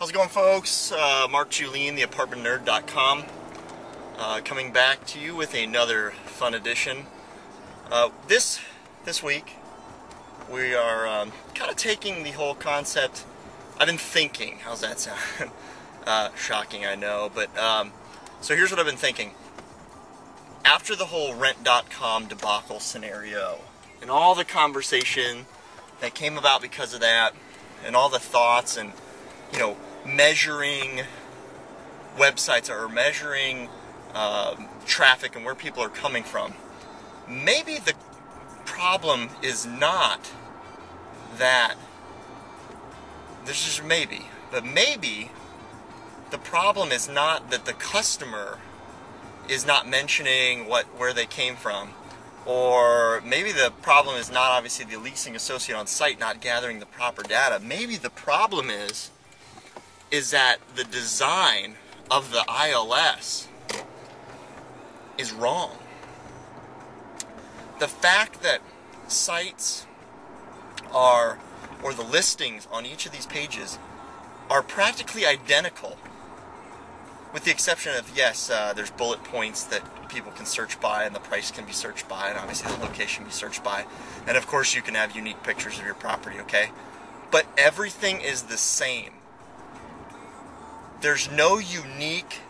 How's it going, folks? Mark Julien, theapartmentnerd.com, coming back to you with another fun edition. This week, we are kind of taking the whole concept. I've been thinking. How's that sound? Shocking, I know. But so here's what I've been thinking. After the whole rent.com debacle scenario, and all the conversation that came about because of that, and all the thoughts, and measuring websites or measuring traffic and where people are coming from. Maybe the problem is not that, this is maybe, but maybe the problem is not that the customer is not mentioning where they came from, or maybe the problem is not obviously the leasing associate on site not gathering the proper data. Maybe the problem is that the design of the ILS is wrong. The fact that sites or the listings on each of these pages are practically identical, with the exception of, yes, there's bullet points that people can search by, and the price can be searched by, and obviously the location can be searched by, and of course you can have unique pictures of your property, okay? But everything is the same. There's no unique,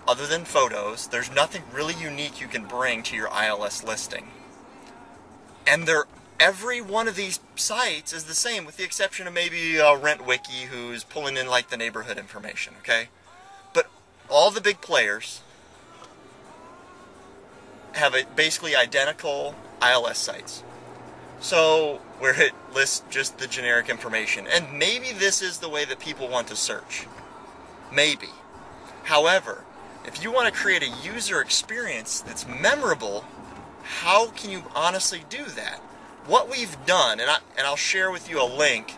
other than photos, there's nothing really unique you can bring to your ILS listing. And every one of these sites is the same, with the exception of maybe RentWiki, who's pulling in like the neighborhood information, okay? But all the big players have basically identical ILS sites. So, where it lists just the generic information. And maybe this is the way that people want to search. Maybe. However, if you want to create a user experience that's memorable, how can you honestly do that? What we've done, and I'll share with you a link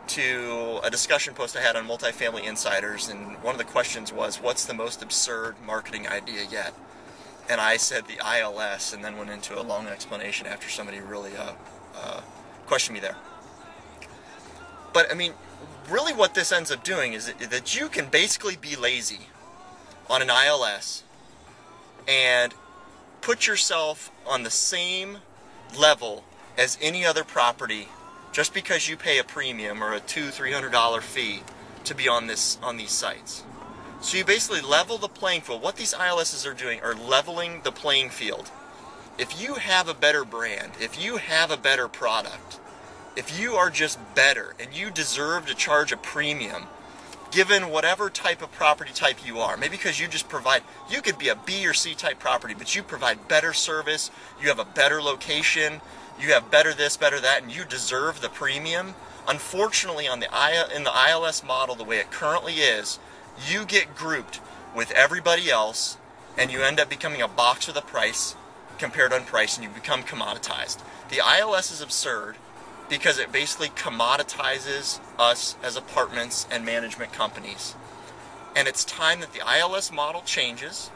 to a discussion post I had on Multifamily Insiders, and one of the questions was, what's the most absurd marketing idea yet? And I said the ILS, and then went into a long explanation after somebody really questioned me there. But I mean, really what this ends up doing is that you can basically be lazy on an ILS and put yourself on the same level as any other property just because you pay a premium or a $200-300 fee to be on these sites. So you basically level the playing field. What these ILSs are doing are leveling the playing field. If you have a better brand, if you have a better product, if you are just better and you deserve to charge a premium, given whatever type of property type you are, maybe because you could be a B or C type property, but you provide better service, you have a better location, you have better this, better that, and you deserve the premium. Unfortunately, in the ILS model, the way it currently is, you get grouped with everybody else, and you end up becoming a box with a price compared on price, and you become commoditized. The ILS is absurd because it basically commoditizes us as apartments and management companies. And it's time that the ILS model changes.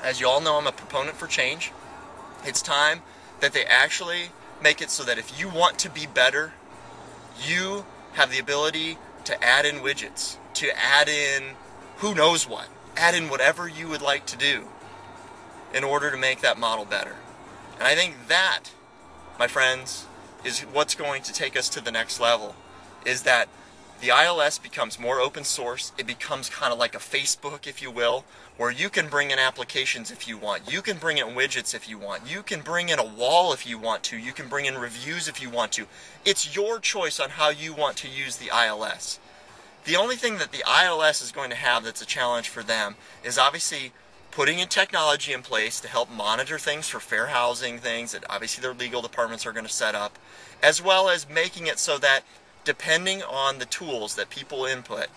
As you all know, I'm a proponent for change. It's time that they actually make it so that if you want to be better, you have the ability to add in widgets, to add in who knows what, add in whatever you would like to do in order to make that model better. And I think that, my friends, is what's going to take us to the next level, is that the ILS becomes more open source. It becomes kind of like a Facebook, if you will, where you can bring in applications if you want. You can bring in widgets if you want. You can bring in a wall if you want to. You can bring in reviews if you want to. It's your choice on how you want to use the ILS. The only thing that the ILS is going to have that's a challenge for them is obviously putting in technology in place to help monitor things for fair housing things that obviously their legal departments are going to set up, as well as making it so that depending on the tools that people input,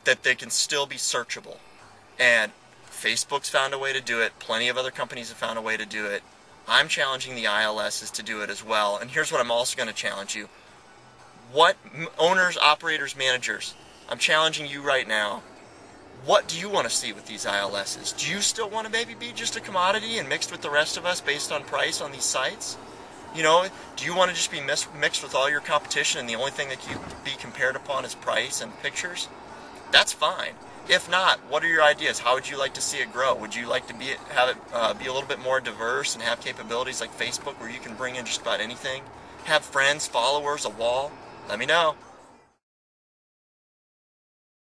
that they can still be searchable. And Facebook's found a way to do it. Plenty of other companies have found a way to do it. I'm challenging the ILSs to do it as well. And here's what I'm also going to challenge you. What owners, operators, managers, I'm challenging you right now. What do you want to see with these ILSs? Do you still want to maybe be just a commodity and mixed with the rest of us based on price on these sites? You know, do you want to just be mixed with all your competition and the only thing that can be compared upon is price and pictures? That's fine. If not, what are your ideas? How would you like to see it grow? Would you like to have it be a little bit more diverse and have capabilities like Facebook where you can bring in just about anything? Have friends, followers, a wall? Let me know.